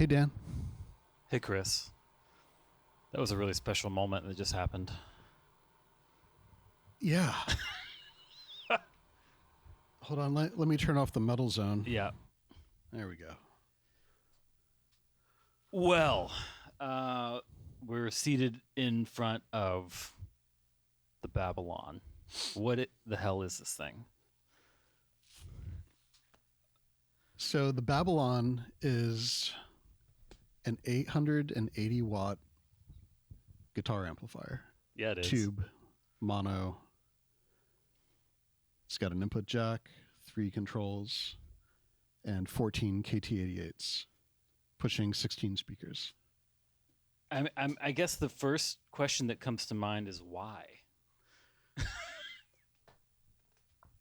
Hey, Dan. Hey, Chris. That was a really special moment that just happened. Yeah. Hold on. Let me turn off the metal zone. Yeah. There we go. Well, we're seated in front of the Babylon. The hell is this thing? So the Babylon is an 880 watt guitar amplifier. Yeah, it is. Tube, mono. It's got an input jack, 3 controls, and 14 KT88s, pushing 16 speakers. I guess the first question that comes to mind is why?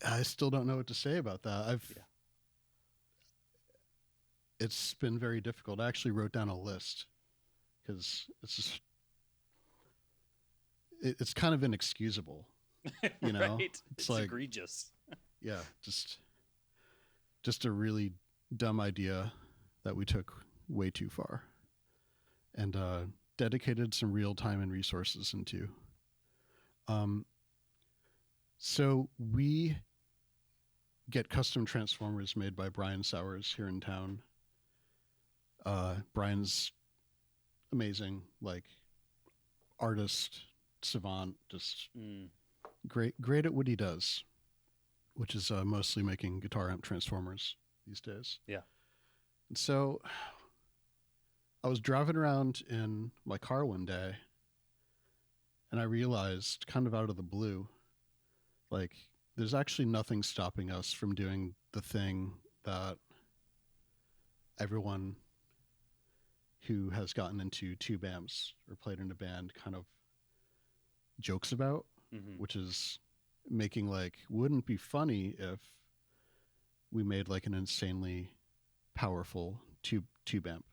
I still don't know what to say about that. It's been very difficult. I actually wrote down a list because it's kind of inexcusable, you know. Right? It's like egregious. Yeah, just a really dumb idea that we took way too far, and dedicated some real time and resources into. So we get custom transformers made by Bryan here in town. Bryan's amazing, like artist, savant, just great at what he does, which is mostly making guitar amp transformers these days. Yeah. And so I was driving around in my car one day, and I realized, kind of out of the blue, like there's actually nothing stopping us from doing the thing that everyone who has gotten into tube amps or played in a band kind of jokes about, which is making like, wouldn't it be funny if we made like an insanely powerful tube amp?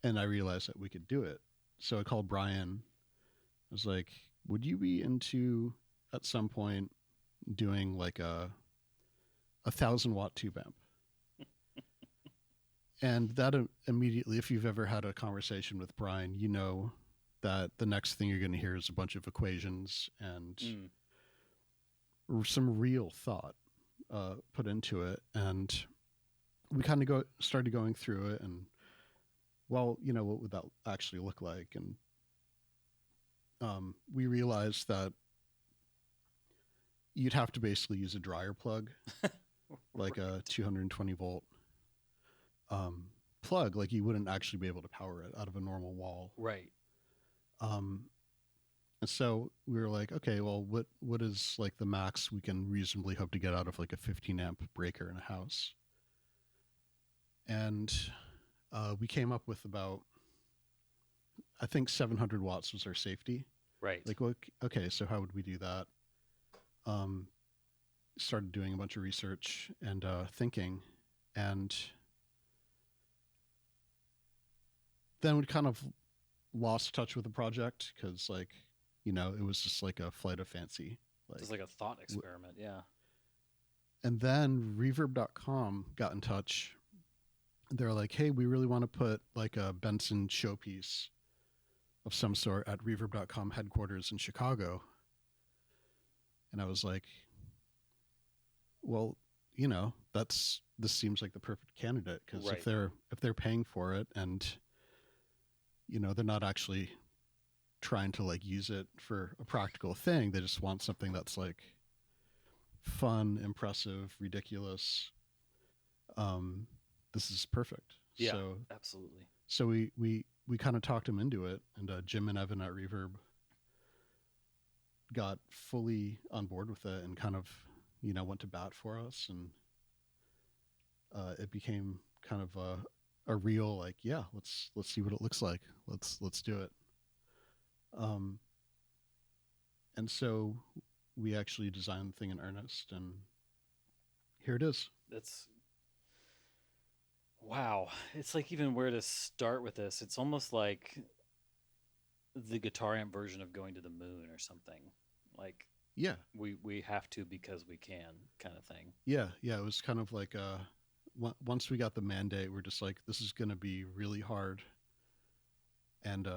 And I realized that we could do it. So I called Bryan. I was like, would you be into at some point doing like a 1,000 watt tube amp? And that immediately, if you've ever had a conversation with Bryan, you know that the next thing you're going to hear is a bunch of equations and some real thought put into it. And we kind of started going through it, and well, you know, what would that actually look like? And we realized that you'd have to basically use a dryer plug, like a 220 volt plug. Like you wouldn't actually be able to power it out of a normal wall. Right. And so we were like, okay, well, what is like the max we can reasonably hope to get out of like a 15 amp breaker in a house? And we came up with about, I think 700 watts was our safety. Right. Like, okay, so how would we do that? started doing a bunch of research and thinking, and then we kind of lost touch with the project because, like, you know, it was just like a flight of fancy. Just like a thought experiment, yeah. And then Reverb.com got in touch. They're like, hey, we really want to put like a Benson showpiece of some sort at Reverb.com headquarters in Chicago. And I was like, well, you know, this seems like the perfect candidate, because Right. if they're paying for it and, you know, they're not actually trying to like use it for a practical thing, they just want something that's like fun, impressive, ridiculous. This is perfect. Yeah, so, absolutely. So we kind of talked him into it, and Jim and Evan at Reverb got fully on board with it and kind of, you know, went to bat for us, and it became kind of a real, like, yeah, let's see what it looks like. Let's do it. And so we actually designed the thing in earnest, and here it is. That's wow. It's like, even where to start with this. It's almost like the guitar amp version of going to the moon or something. Like, Yeah. We have to because we can, kind of thing. Yeah. It was kind of like once we got the mandate, we're just like, this is going to be really hard, and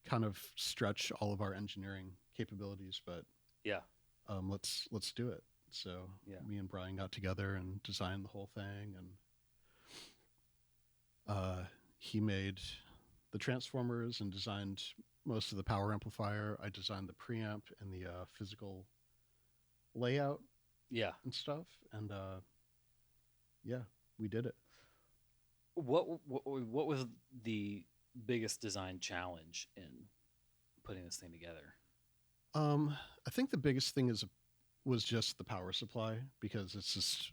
kind of stretch all of our engineering capabilities, but Yeah. Let's do it. So Yeah. me and Bryan got together and designed the whole thing, and he made the transformers and designed most of the power amplifier. I designed the preamp and the physical layout Yeah. and stuff, and yeah, we did it. What was the biggest design challenge in putting this thing together? I think the biggest thing was just the power supply, because it's just,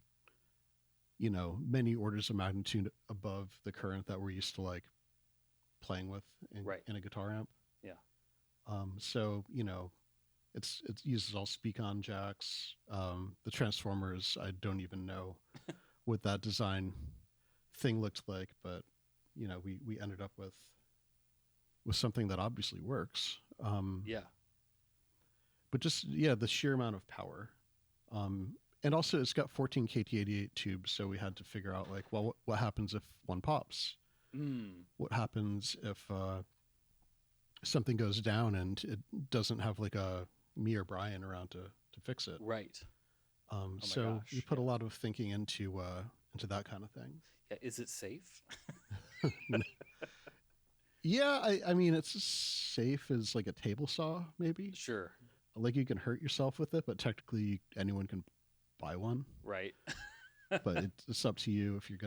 you know, many orders of magnitude above the current that we're used to like playing with in a guitar amp. Yeah. So, you know, it uses all speak-on jacks. The transformers, I don't even know what that design thing looked like, but, you know, we ended up with something that obviously works. Yeah. But just, yeah, the sheer amount of power. And also it's got 14 KT88 tubes, so we had to figure out, like, well, what happens if one pops? What happens if something goes down and it doesn't have like me or Bryan around to fix it? Right. So gosh, we put a lot of thinking into that kind of thing. Yeah. Is it safe? Yeah, I mean, it's as safe as like a table saw, maybe. Sure. Like, you can hurt yourself with it, but technically anyone can buy one. Right. But it's up to you if you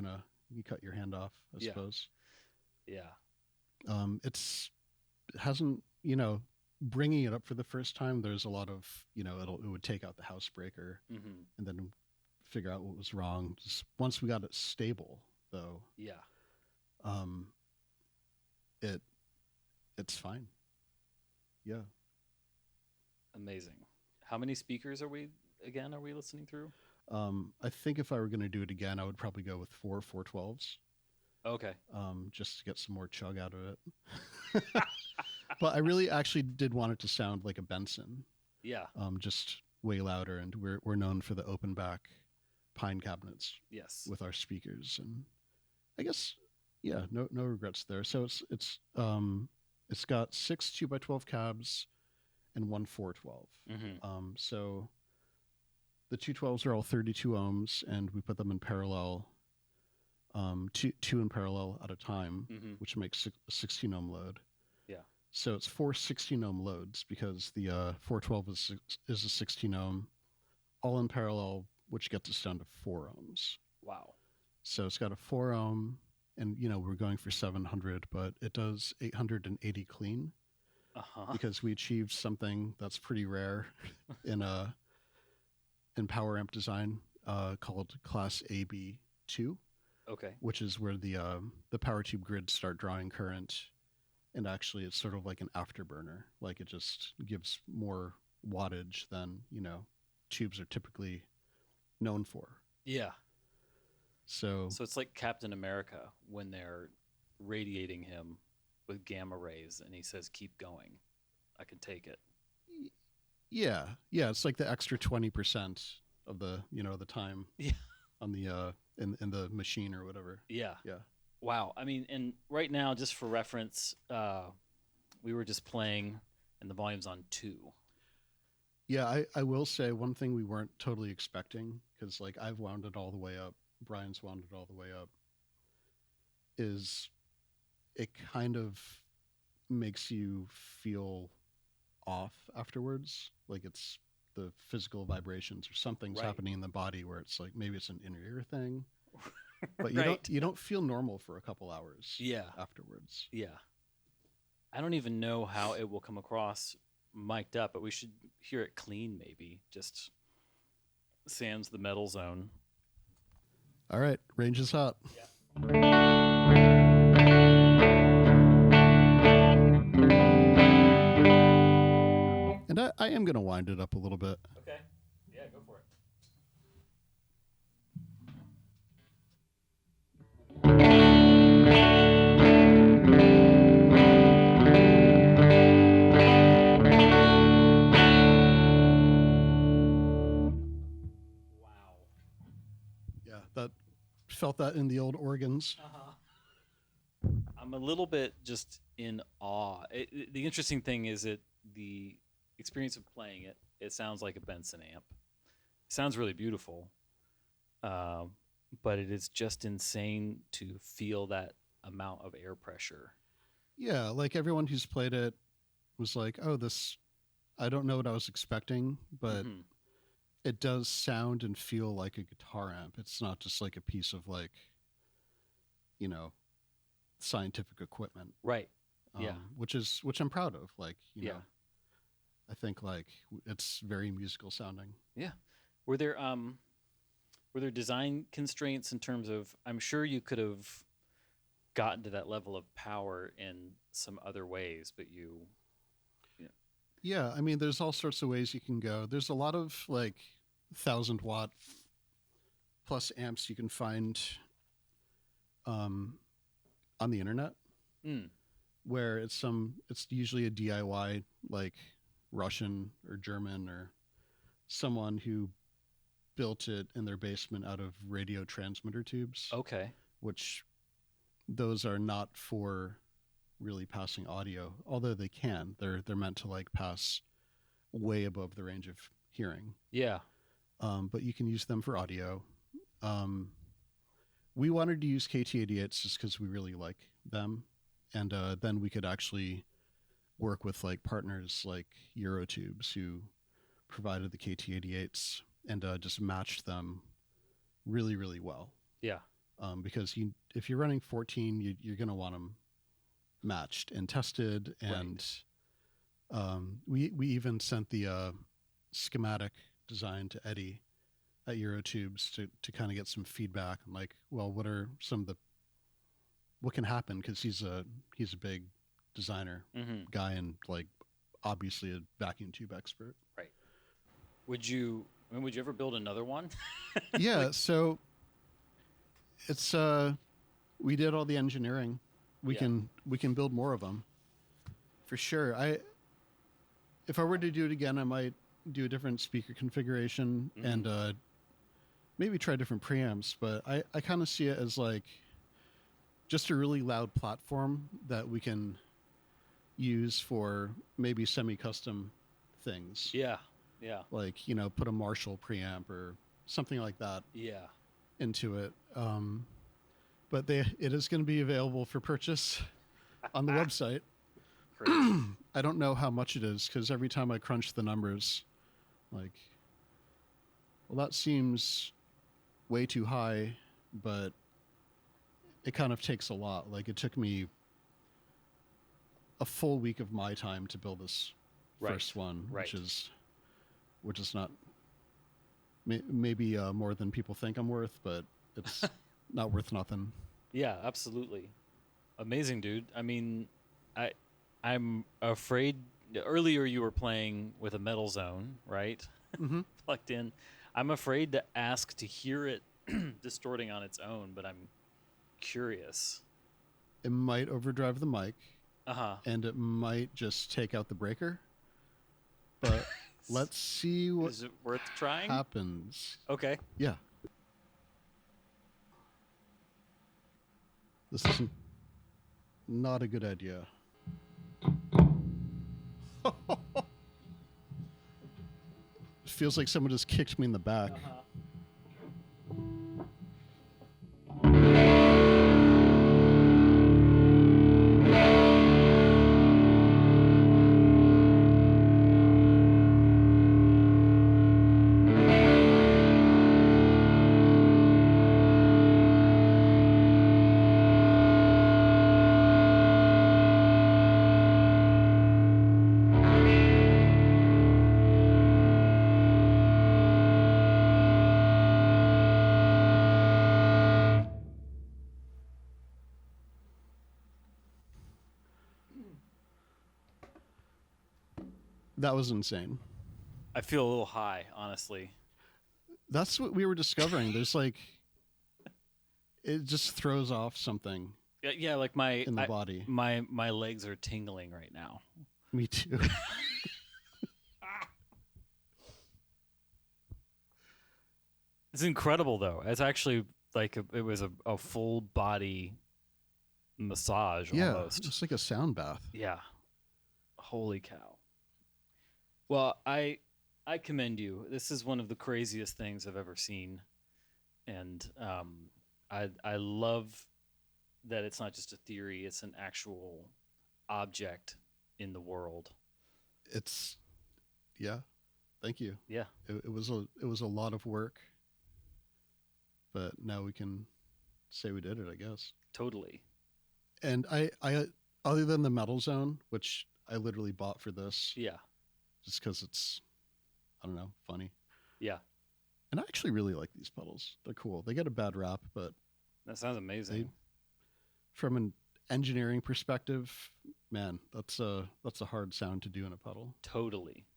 cut your hand off, I Yeah. suppose. Yeah. It hasn't, you know, bringing it up for the first time, there's a lot of, you know, it would take out the house breaker and then figure out what was wrong. Just once we got it stable, though, Yeah. it's fine. Yeah. Amazing. How many speakers are we listening through? I think if I were going to do it again, I would probably go with 412s. Okay. Just to get some more chug out of it. But I really actually did want it to sound like a Benson. Yeah. Just way louder, and we're known for the open back pine cabinets. Yes. With our speakers, and I guess, yeah, no regrets there. So it's got 6 2x12 cabs and 1 412. So the 212s are all 32 ohms, and we put them in parallel, two in parallel at a time, which makes a 16 ohm load. Yeah. So it's 4 16 ohm loads, because the 412 is a 16 ohm, all in parallel, which gets us down to 4 ohms. Wow. So it's got a 4 ohm, and, you know, we're going for 700, but it does 880 clean. Because we achieved something that's pretty rare in power amp design, called Class AB2. Okay. Which is where the power tube grids start drawing current, and actually it's sort of like an afterburner. Like, it just gives more wattage than, you know, tubes are typically known for. Yeah. So it's like Captain America when they're radiating him with gamma rays, and he says, "Keep going. I can take it." yeah, it's like the extra 20% of the the time on the in the machine or whatever. Yeah. Yeah. Wow. I mean, and right now, just for reference, we were just playing, and the volume's on 2. Yeah, I will say one thing we weren't totally expecting, because like I've wound it all the way up, Brian's wound it all the way up, is it kind of makes you feel off afterwards. Like it's the physical vibrations or something's happening in the body where it's like maybe it's an inner ear thing, but you don't feel normal for a couple hours. Afterwards. Yeah. I don't even know how it will come across mic'd up, but we should hear it clean, maybe. Just sans the metal zone. All right, range is hot. Yeah. And I am going to wind it up a little bit. Okay. Yeah, go for it. Wow. Yeah, that felt that in the old organs. I'm a little bit just in awe. The interesting thing is the experience of playing it, it sounds like a Benson amp. It sounds really beautiful, but it is just insane to feel that amount of air pressure. Yeah, like everyone who's played it was like, oh, this, I don't know what I was expecting, but it does sound and feel like a guitar amp. It's not just like a piece of like, scientific equipment. Right. Which I'm proud of. Like, you know, I think like it's very musical sounding. Yeah. Were there design constraints in terms of, I'm sure you could have gotten to that level of power in some other ways, but Yeah, I mean, there's all sorts of ways you can go. There's a lot of like 1,000-watt plus amps you can find on the internet, where it's usually a DIY, like Russian or German or someone who built it in their basement out of radio transmitter tubes. Okay. Which those are not for really passing audio, although they can. They're meant to like pass way above the range of hearing. Yeah. But you can use them for audio. We wanted to use KT88s just because we really like them, and then we could actually work with like partners like Eurotubes who provided the KT88s and just matched them really, really well. Yeah. Because if you're running 14, you're going to want them matched and tested, and we even sent the schematic design to Eddie at Eurotubes to kind of get some feedback on like, well, what are some of what can happen, because he's a big designer guy and like obviously a vacuum tube expert. Right. Would you ever build another one? Yeah. So it's we did all the engineering. We can build more of them for sure. If I were to do it again, I might do a different speaker configuration and maybe try different preamps, but I kind of see it as like just a really loud platform that we can use for maybe semi-custom things. Yeah. Yeah. Like, put a Marshall preamp or something like that. Yeah. Into it. But it is going to be available for purchase on the website. I don't know how much it is, because every time I crunch the numbers, like, well, that seems way too high, but it kind of takes a lot. Like, it took me a full week of my time to build this first one, which is not maybe more than people think I'm worth, but it's not worth nothing. Yeah, absolutely. Amazing, dude. I mean, I'm afraid earlier you were playing with a metal zone, right? Mm-hmm. Plugged in. I'm afraid to ask to hear it distorting on its own, but I'm curious. It might overdrive the mic, and it might just take out the breaker. But let's see what is it worth trying? Happens. Okay. Yeah. This is not a good idea. It feels like someone just kicked me in the back. That was insane. I feel a little high, honestly. That's what we were discovering. There's like, it just throws off something. Yeah, like in the body. My legs are tingling right now. Me too. It's incredible, though. It's actually like it was a full body massage almost. Just like a sound bath. Yeah. Holy cow. Well, I commend you. This is one of the craziest things I've ever seen, and I love that it's not just a theory; it's an actual object in the world. It's, yeah. Thank you. Yeah. It was a lot of work, but now we can say we did it, I guess. Totally. And I other than the metal zone, which I literally bought for this. Yeah. Just because it's, I don't know, funny. Yeah. And I actually really like these pedals. They're cool. They get a bad rap, but that sounds amazing. From an engineering perspective, man, that's a hard sound to do in a pedal. Totally.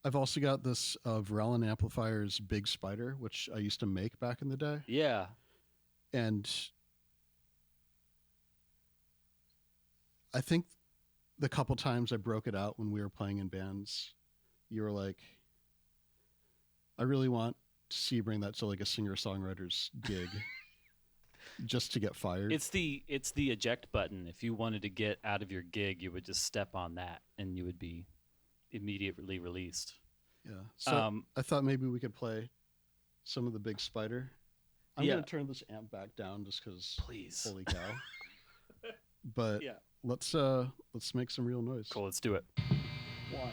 I've also got this Bryan Amplifier's Big Spider, which I used to make back in the day. Yeah. And I think the couple times I broke it out when we were playing in bands, you were like, I really want to see you bring that to like a singer-songwriter's gig just to get fired. It's the eject button. If you wanted to get out of your gig, you would just step on that and you would be immediately released. Yeah. So I thought maybe we could play some of the Big Spider. I'm going to turn this amp back down just because, please, holy cow. But yeah. Let's make some real noise. Cool, let's do it. 1.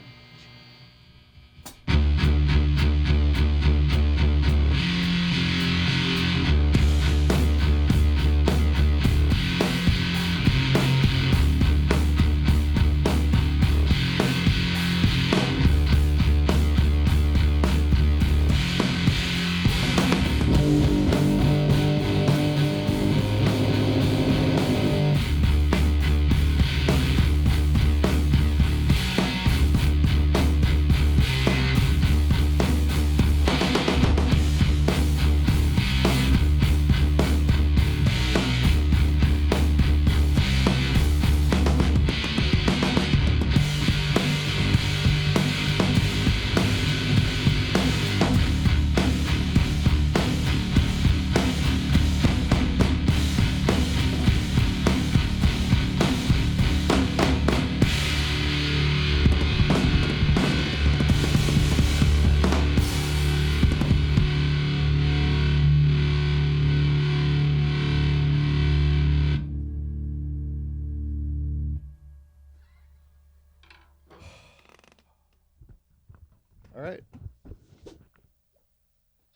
All right.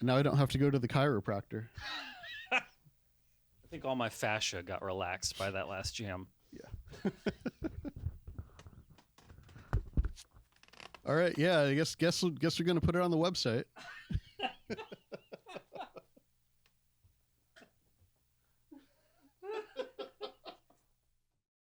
Now I don't have to go to the chiropractor. I think all my fascia got relaxed by that last jam. Yeah. All right. Yeah. I guess we're gonna put it on the website.